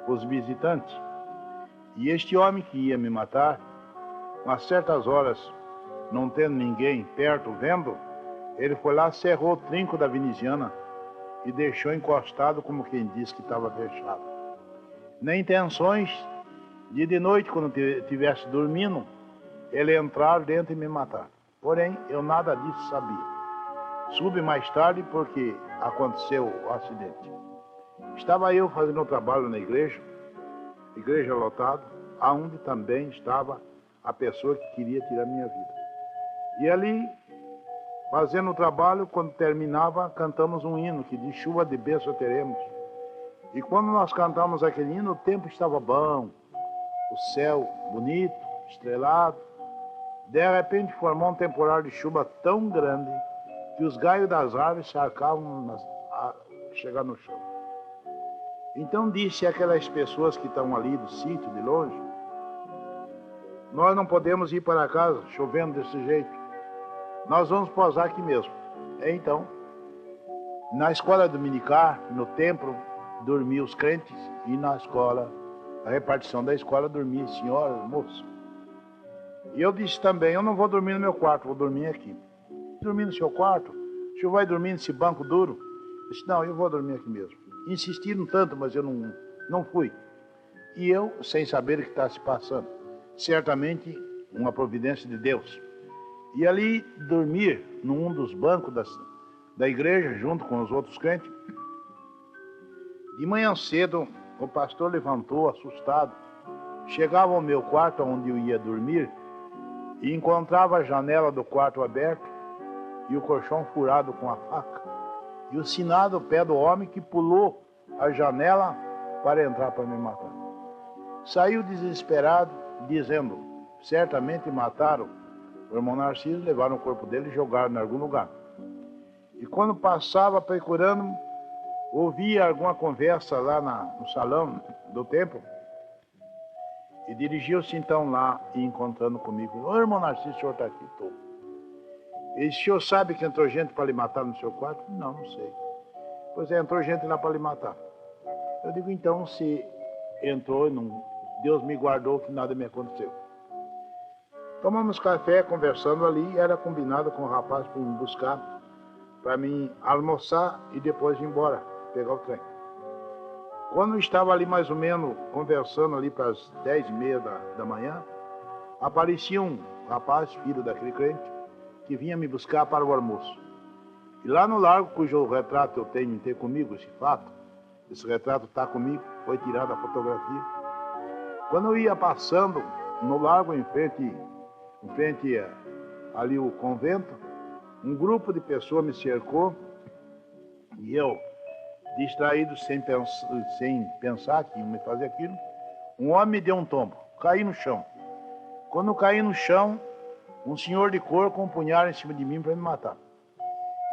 os visitantes. E este homem que ia me matar, a certas horas, não tendo ninguém perto vendo, ele foi lá, cerrou o trinco da veneziana e deixou encostado como quem diz que estava fechado. Nem intenções de noite, quando estivesse dormindo, ele entrar dentro e me matar. Porém, eu nada disso sabia. Soube mais tarde porque aconteceu o acidente. Estava eu fazendo o trabalho na igreja lotada, aonde também estava a pessoa que queria tirar minha vida. E ali, fazendo o trabalho, quando terminava, cantamos um hino que de chuva de bênção teremos. E quando nós cantamos aquele hino, o tempo estava bom, o céu bonito, estrelado. De repente formou um temporal de chuva tão grande que os galhos das árvores se arcavam a chegar no chão. Então disse aquelas pessoas que estão ali do sítio, de longe: nós não podemos ir para casa chovendo desse jeito. Nós vamos pousar aqui mesmo. Então, na escola dominical, no templo, dormiam os crentes, e na escola, a repartição da escola, dormia senhoras, moças. E eu disse também: eu não vou dormir no meu quarto, vou dormir aqui. Dormir no seu quarto? O senhor vai dormir nesse banco duro? Eu disse: não, eu vou dormir aqui mesmo. Insistiram tanto, mas eu não fui. E eu, sem saber o que está se passando, certamente uma providência de Deus. E ali dormir num dos bancos da igreja, junto com os outros crentes. De manhã cedo, o pastor levantou, assustado. Chegava ao meu quarto, onde eu ia dormir, e encontrava a janela do quarto aberta e o colchão furado com a faca. E o sinado pé do homem que pulou a janela para entrar para me matar. Saiu desesperado, dizendo: certamente mataram o irmão Narciso, levaram o corpo dele e jogaram em algum lugar. E quando passava procurando, ouvia alguma conversa lá no salão do templo. E dirigiu-se então lá e encontrando comigo: ô irmão Narciso, o senhor está aqui? Estou. Ele disse: o senhor sabe que entrou gente para lhe matar no seu quarto? Não, não sei. Pois é, entrou gente lá para lhe matar. Eu digo: então, se entrou e não, Deus me guardou, que nada me aconteceu. Tomamos café, conversando ali, era combinado com o rapaz para me buscar, para mim almoçar e depois ir embora, pegar o trem. Quando eu estava ali mais ou menos conversando ali para as 10h30 da manhã, aparecia um rapaz, filho daquele crente, que vinha me buscar para o almoço. E lá no largo, cujo retrato eu tenho comigo, esse fato, esse retrato está comigo, foi tirada a fotografia. Quando eu ia passando no largo em frente ali o convento, um grupo de pessoas me cercou e eu, distraído, sem pensar que ia me fazer aquilo, um homem me deu um tombo, caí no chão. Quando eu caí no chão, um senhor de cor com um punhal em cima de mim para me matar.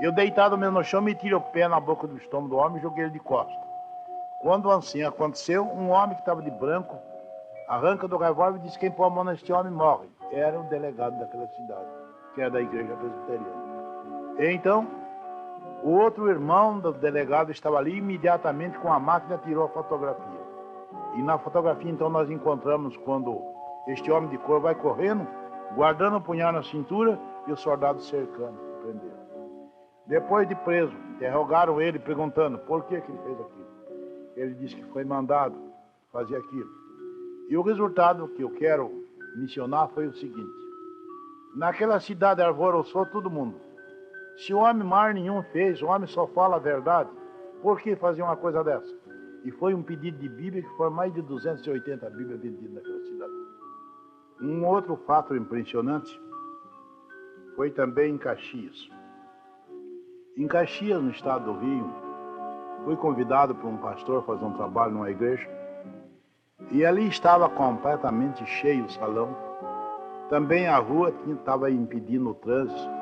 Eu, deitado mesmo no chão, meti o pé na boca do estômago do homem e joguei ele de costas. Quando assim aconteceu, um homem que estava de branco arranca do revólver e diz: quem põe a mão neste homem morre. Era o delegado daquela cidade, que era da igreja presbiteriana. Então, o outro irmão do delegado estava ali, imediatamente com a máquina tirou a fotografia. E na fotografia então nós encontramos quando este homem de cor vai correndo, guardando o punhal na cintura e os soldados cercando, prendendo. Depois de preso, interrogaram ele perguntando por que ele fez aquilo. Ele disse que foi mandado fazer aquilo. E o resultado que eu quero mencionar foi o seguinte: Naquela cidade alvoroçou todo mundo. Se o homem mar nenhum fez, o homem só fala a verdade. Por que fazer uma coisa dessa? E foi um pedido de Bíblia que foram mais de 280 Bíblias vendidas naquela cidade. Um outro fato impressionante foi também em Caxias. Em Caxias, no estado do Rio, fui convidado por um pastor a fazer um trabalho numa igreja. E ali estava completamente cheio o salão. Também a rua estava impedindo o trânsito.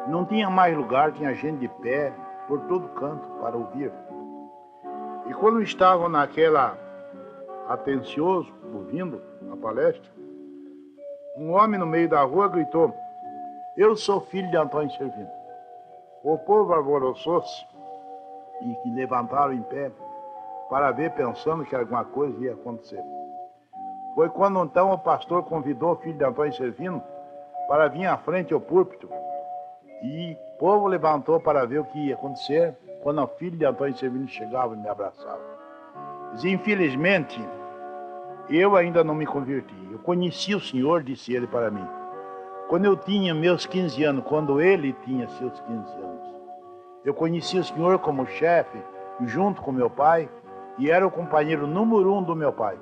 Não tinha mais lugar, tinha gente de pé por todo canto para ouvir. E quando estavam naquela atencioso, ouvindo a palestra, um homem no meio da rua gritou: "Eu sou filho de Antônio Servino." O povo alvoroçou-se e que levantaram em pé para ver, pensando que alguma coisa ia acontecer. Foi quando então o pastor convidou o filho de Antônio Servino para vir à frente ao púlpito, e o povo levantou para ver o que ia acontecer quando o filho de Antônio Servino chegava e me abraçava. Mas, infelizmente, eu ainda não me converti. Eu conheci o Senhor, disse ele para mim, quando eu tinha meus 15 anos, quando ele tinha seus 15 anos. Eu conheci o Senhor como chefe, junto com meu pai, e era o companheiro número 1 do meu pai.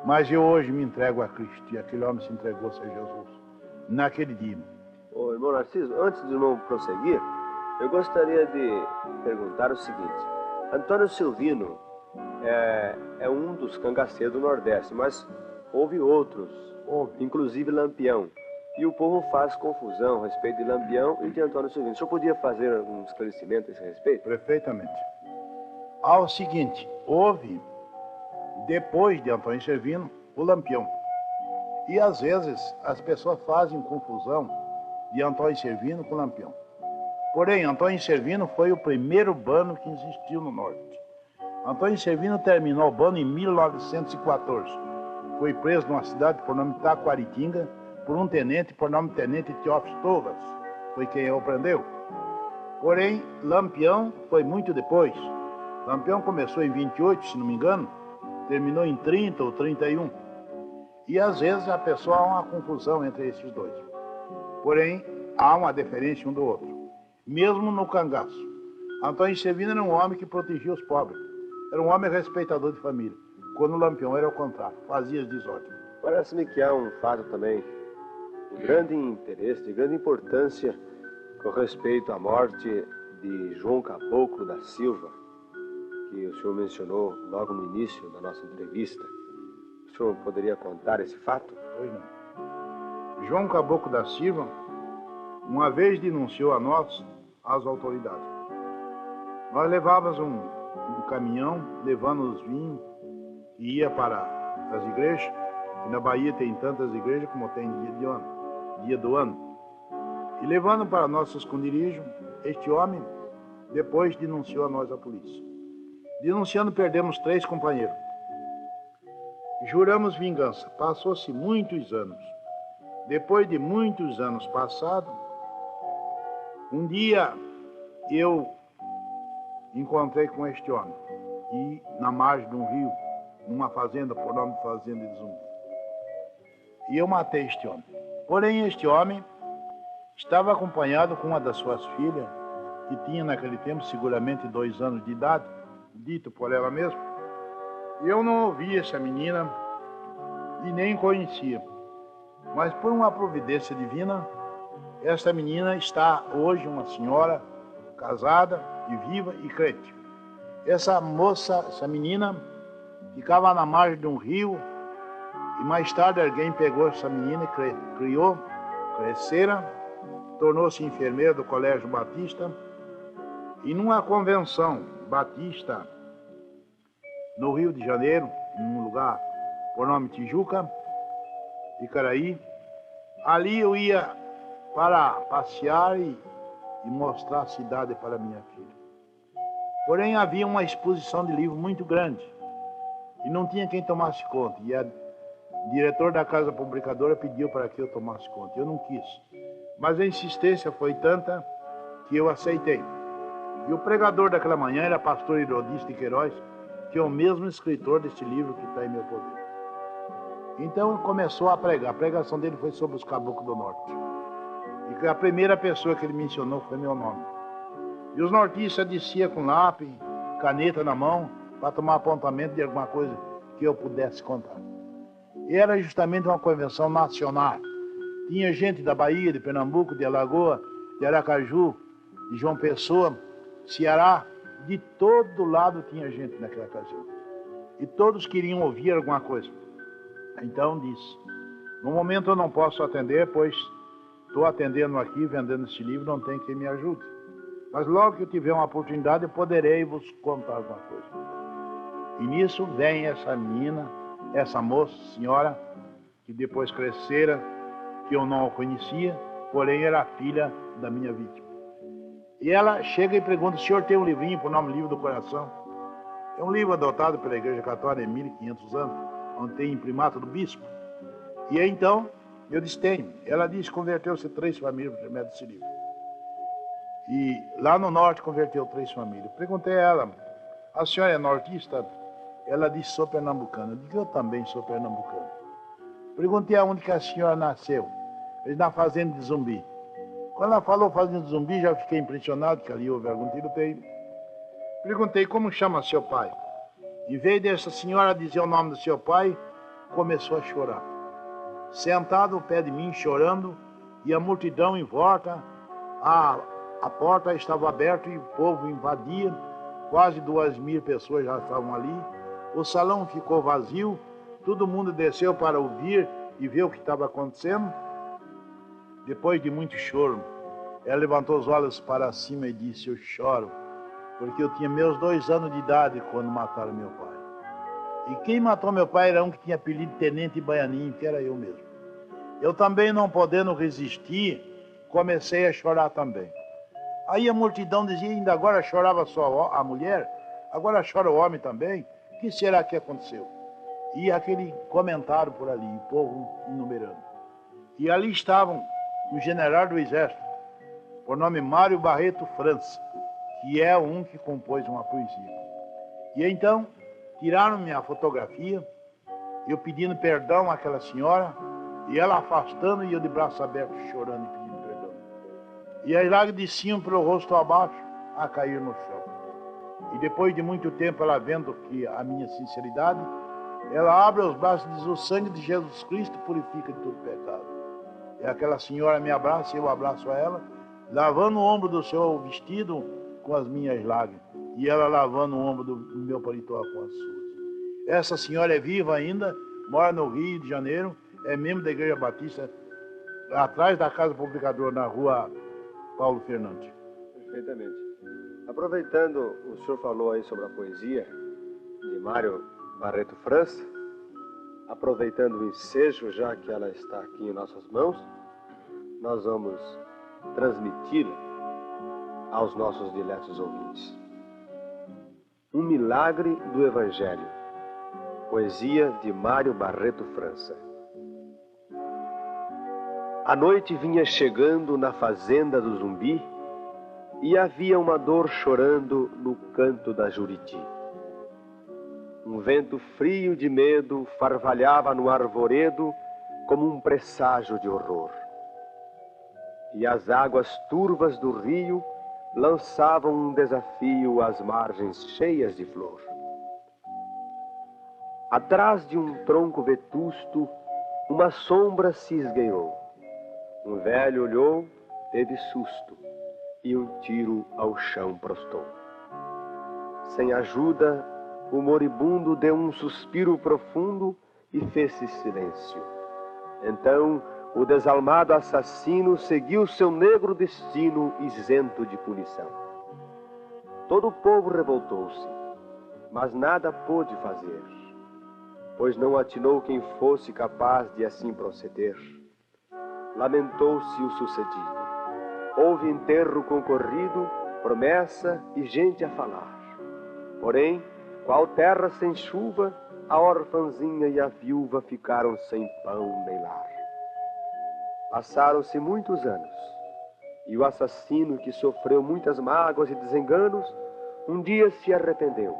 Mas eu hoje me entrego a Cristo, e aquele homem se entregou a Jesus naquele dia. Ô, irmão Narciso, antes de não prosseguir, eu gostaria de perguntar o seguinte. Antônio Servino é um dos cangaceiros do Nordeste, mas houve outros, inclusive Lampião. E o povo faz confusão a respeito de Lampião e de Antônio Servino. O senhor podia fazer um esclarecimento a esse respeito? Perfeitamente. Ao seguinte, houve, depois de Antônio Servino, o Lampião. E às vezes as pessoas fazem confusão de Antônio Servino com Lampião. Porém, Antônio Servino foi o primeiro bando que existiu no Norte. Antônio Servino terminou o bando em 1914. Foi preso numa cidade por nome Taquaritinga por um tenente por nome Tenente Teófilo Torres. Foi quem o prendeu. Porém, Lampião foi muito depois. Lampião começou em 28, se não me engano, terminou em 30 ou 31. E às vezes a pessoa há uma confusão entre esses dois. Porém, há uma diferença um do outro. Mesmo no cangaço, Antônio Servino era um homem que protegia os pobres. Era um homem respeitador de família. Quando o Lampião era o contrário, fazia as desordens. Parece-me que há um fato também de grande interesse, de grande importância com respeito à morte de João Caboclo da Silva, que o senhor mencionou logo no início da nossa entrevista. O senhor poderia contar esse fato? Pois não. João Caboclo da Silva, uma vez denunciou a nós as autoridades. Nós levávamos um caminhão, levando os vinhos, e ia para as igrejas, e na Bahia tem tantas igrejas como tem dia do ano. E levando para nosso esconderijo, este homem depois denunciou a nós a polícia. Denunciando, perdemos 3 companheiros. Juramos vingança. Passou-se muitos anos. Depois de muitos anos passados, um dia eu encontrei com este homem, e na margem de um rio, numa fazenda, por nome de Fazenda de Zumbi. E eu matei este homem. Porém, este homem estava acompanhado com uma das suas filhas, que tinha naquele tempo seguramente 2 anos de idade, dito por ela mesma. E eu não ouvi essa menina e nem conhecia. Mas por uma providência divina, essa menina está hoje uma senhora casada e viva e crente. Essa moça, essa menina, ficava na margem de um rio, e mais tarde alguém pegou essa menina e criou, crescera, tornou-se enfermeira do Colégio Batista, e numa convenção batista no Rio de Janeiro, num lugar por nome Tijuca, Icaraí, ali eu ia para passear e mostrar a cidade para minha filha. Porém, havia uma exposição de livros muito grande e não tinha quem tomasse conta. E o diretor da casa publicadora pediu para que eu tomasse conta. Eu não quis. Mas a insistência foi tanta que eu aceitei. E o pregador daquela manhã era pastor Herodício de Queiroz, que é o mesmo escritor desse livro que está em meu poder. Então ele começou a pregar. A pregação dele foi sobre os caboclos do norte. E a primeira pessoa que ele mencionou foi meu nome. E os nortistas desciam com lápis, caneta na mão, para tomar apontamento de alguma coisa que eu pudesse contar. E era justamente uma convenção nacional. Tinha gente da Bahia, de Pernambuco, de Alagoas, de Aracaju, de João Pessoa, Ceará, de todo lado tinha gente naquela ocasião. E todos queriam ouvir alguma coisa. Então disse, no momento eu não posso atender, pois estou atendendo aqui, vendendo esse livro, não tem quem me ajude. Mas logo que eu tiver uma oportunidade, eu poderei vos contar alguma coisa. E nisso vem essa menina, essa moça, senhora, que depois crescera, que eu não a conhecia, porém era filha da minha vítima. E ela chega e pergunta, o senhor tem um livrinho por nome Livro do Coração? É um livro adotado pela Igreja Católica em 1500 anos, onde tem imprimato do bispo. E aí, então, eu disse, tenho. Ela disse que converteu-se 3 famílias por intermédio desse livro. E lá no norte converteu 3 famílias. Perguntei a ela, a senhora é nortista? Ela disse, sou pernambucana. Eu disse, eu também sou pernambucano. Perguntei aonde que a senhora nasceu. Ele na fazenda de Zumbi. Quando ela falou fazenda de Zumbi, já fiquei impressionado, que ali houve algum tiroteio. Perguntei, como chama seu pai? Em vez dessa senhora dizer o nome do seu pai, começou a chorar. Sentado ao pé de mim, chorando, e a multidão em volta, a porta estava aberta e o povo invadia, quase 2.000 pessoas já estavam ali. O salão ficou vazio, todo mundo desceu para ouvir e ver o que estava acontecendo. Depois de muito choro, ela levantou os olhos para cima e disse, eu choro, porque eu tinha meus 2 anos de idade quando mataram meu pai. E quem matou meu pai era um que tinha apelido de Tenente Baianinho, que era eu mesmo. Eu também, não podendo resistir, comecei a chorar também. Aí a multidão dizia, ainda agora chorava só a mulher, agora chora o homem também, o que será que aconteceu? E aquele comentário por ali, o povo enumerando. E ali estavam um general do exército, por nome Mário Barreto França, que é um que compôs uma poesia. E então, tiraram minha fotografia, eu pedindo perdão àquela senhora, e ela afastando e eu de braço aberto chorando e pedindo perdão. E as lágrimas desciam pelo rosto abaixo a cair no chão. E depois de muito tempo ela vendo que a minha sinceridade, ela abre os braços e diz, o sangue de Jesus Cristo purifica de todo pecado. E aquela senhora me abraça, eu abraço a ela, lavando o ombro do seu vestido com as minhas lágrimas. E ela lavando o ombro do meu paletó com as suas. Essa senhora é viva ainda, mora no Rio de Janeiro, é membro da Igreja Batista, atrás da Casa Publicadora, na rua Paulo Fernandes. Perfeitamente. Aproveitando, o senhor falou aí sobre a poesia de Mário Barreto França, aproveitando o ensejo, já que ela está aqui em nossas mãos, nós vamos transmiti-la aos nossos diletos ouvintes. Um milagre do Evangelho. Poesia de Mário Barreto França. A noite vinha chegando na fazenda do Zumbi e havia uma dor chorando no canto da Juriti. Um vento frio de medo farvalhava no arvoredo como um presságio de horror. E as águas turvas do rio lançavam um desafio às margens cheias de flor. Atrás de um tronco vetusto, uma sombra se esgueirou. Um velho olhou, teve susto, e um tiro ao chão prostou. Sem ajuda, o moribundo deu um suspiro profundo e fez-se silêncio. Então, o desalmado assassino seguiu seu negro destino isento de punição. Todo o povo revoltou-se, mas nada pôde fazer, pois não atinou quem fosse capaz de assim proceder. Lamentou-se o sucedido. Houve enterro concorrido, promessa e gente a falar. Porém, qual terra sem chuva, a orfanzinha e a viúva ficaram sem pão nem lar. Passaram-se muitos anos, e o assassino, que sofreu muitas mágoas e desenganos, um dia se arrependeu.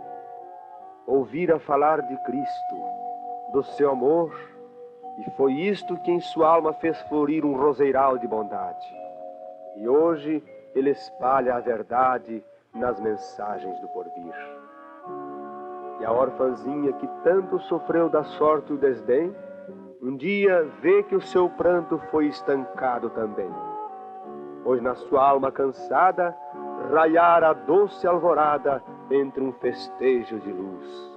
Ouvira falar de Cristo, do seu amor E foi isto que em sua alma fez florir um roseiral de bondade. E hoje ele espalha a verdade nas mensagens do porvir. E a orfanzinha que tanto sofreu da sorte e o desdém, um dia vê que o seu pranto foi estancado também. Pois na sua alma cansada, raiar a doce alvorada entre um festejo de luz.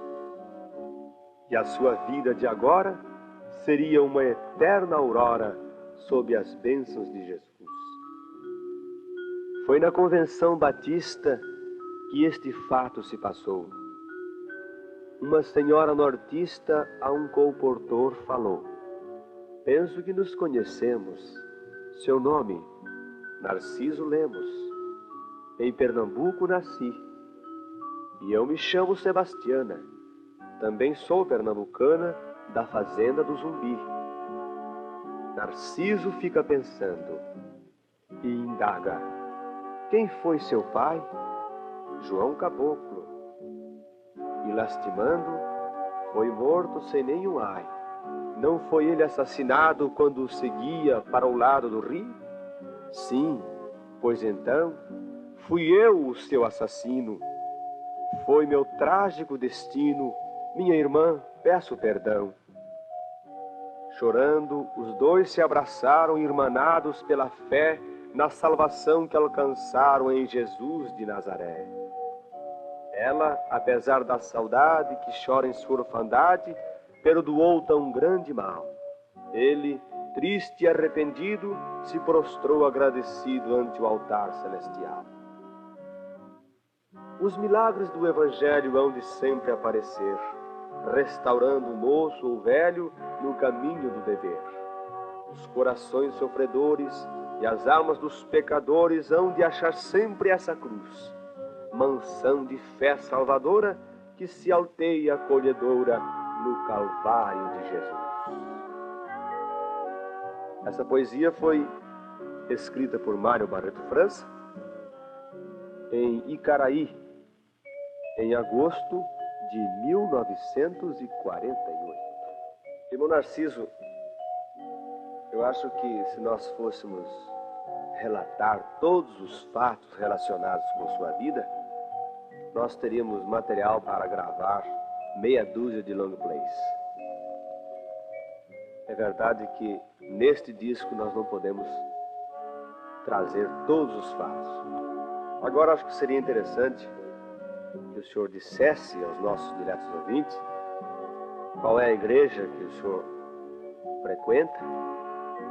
E a sua vida de agora seria uma eterna aurora sob as bênçãos de Jesus. Foi na Convenção Batista que este fato se passou. Uma senhora nortista a um colportor falou: penso que nos conhecemos. Seu nome, Narciso Lemos. Em Pernambuco nasci. E eu me chamo Sebastiana. Também sou pernambucana da fazenda do Zumbi. Narciso fica pensando e indaga: quem foi seu pai? João Caboclo. E lastimando, foi morto sem nenhum ai. Não foi ele assassinado quando o seguia para o lado do rio? Sim, pois então fui eu o seu assassino. Foi meu trágico destino. Minha irmã, peço perdão. Chorando, os dois se abraçaram, irmanados pela fé na salvação que alcançaram em Jesus de Nazaré. Ela, apesar da saudade que chora em sua orfandade, perdoou tão grande mal. Ele, triste e arrependido, se prostrou agradecido ante o altar celestial. Os milagres do Evangelho hão de sempre aparecer, restaurando o moço ou velho no caminho do dever. Os corações sofredores e as almas dos pecadores hão de achar sempre essa cruz, mansão de fé salvadora que se alteia acolhedora no Calvário de Jesus. Essa poesia foi escrita por Mário Barreto França em Icaraí, em agosto de 1948. Irmão Narciso, eu acho que se nós fôssemos relatar todos os fatos relacionados com sua vida, nós teríamos material para gravar meia dúzia de long plays. É verdade que neste disco nós não podemos trazer todos os fatos. Agora acho que seria interessante que o senhor dissesse aos nossos diletos ouvintes qual é a igreja que o senhor frequenta,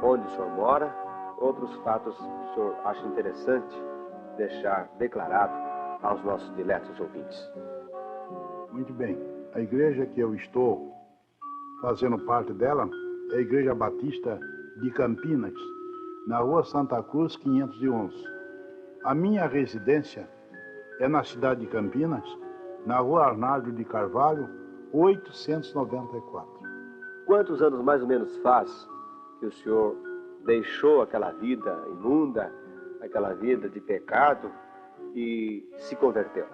onde o senhor mora, outros fatos que o senhor acha interessante deixar declarado aos nossos diletos ouvintes. Muito bem. A igreja que eu estou fazendo parte dela é a Igreja Batista de Campinas, na Rua Santa Cruz, 511. A minha residência é na cidade de Campinas, na Rua Arnaldo de Carvalho, 894. Quantos anos mais ou menos faz que o senhor deixou aquela vida imunda, aquela vida de pecado e se converteu?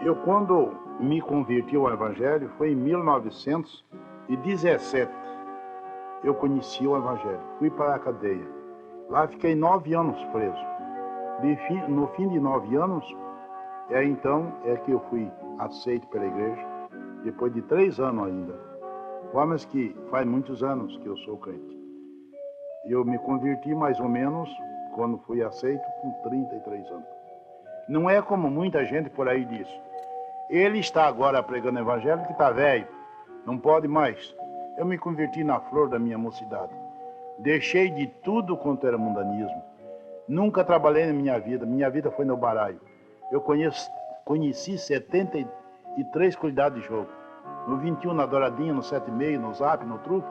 Eu, quando me converti ao Evangelho, foi em 1917. Eu conheci o Evangelho, fui para a cadeia. Lá fiquei 9 anos preso. No fim de 9 anos, então que eu fui aceito pela igreja, depois de 3 anos ainda. Mas que faz muitos anos que eu sou crente. Eu me converti mais ou menos, quando fui aceito, com 33 anos. Não é como muita gente por aí diz. Ele está agora pregando o Evangelho que está velho, não pode mais. Eu me converti na flor da minha mocidade. Deixei de tudo quanto era mundanismo. Nunca trabalhei na minha vida foi no baralho. Eu conheci 73 qualidades de jogo. No 21, na douradinha, no 7,5, no zap, no truque.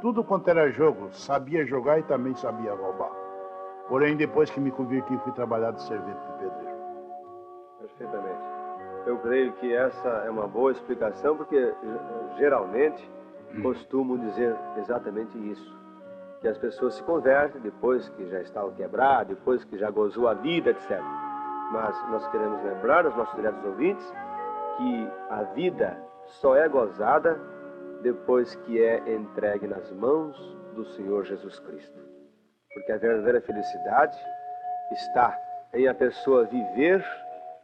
Tudo quanto era jogo, sabia jogar e também sabia roubar. Porém, depois que me converti, fui trabalhar de servente de pedreiro. Perfeitamente. Eu creio que essa é uma boa explicação, porque geralmente costumam dizer exatamente isso. Que as pessoas se convertem depois que já estavam quebradas, depois que já gozou a vida, etc. Mas nós queremos lembrar aos nossos diretos ouvintes que a vida só é gozada depois que é entregue nas mãos do Senhor Jesus Cristo. Porque a verdadeira felicidade está em a pessoa viver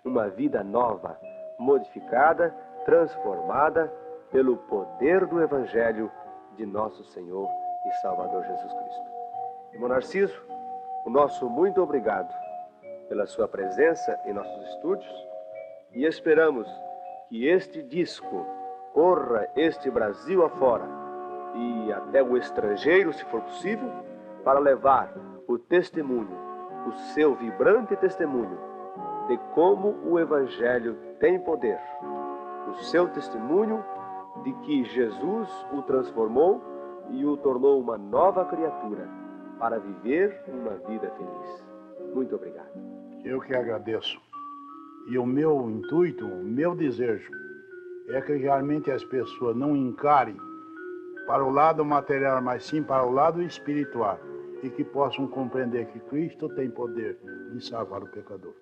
uma vida nova, modificada, transformada pelo poder do Evangelho de nosso Senhor e Salvador Jesus Cristo. Irmão Narciso, o nosso muito obrigado pela sua presença em nossos estúdios e esperamos que este disco corra este Brasil afora e até o estrangeiro, se for possível, para levar o testemunho, o seu vibrante testemunho de como o Evangelho tem poder, o seu testemunho de que Jesus o transformou e o tornou uma nova criatura para viver uma vida feliz. Muito obrigado. Eu que agradeço. E o meu intuito, o meu desejo, é que realmente as pessoas não encarem para o lado material, mas sim para o lado espiritual, e que possam compreender que Cristo tem poder de salvar o pecador.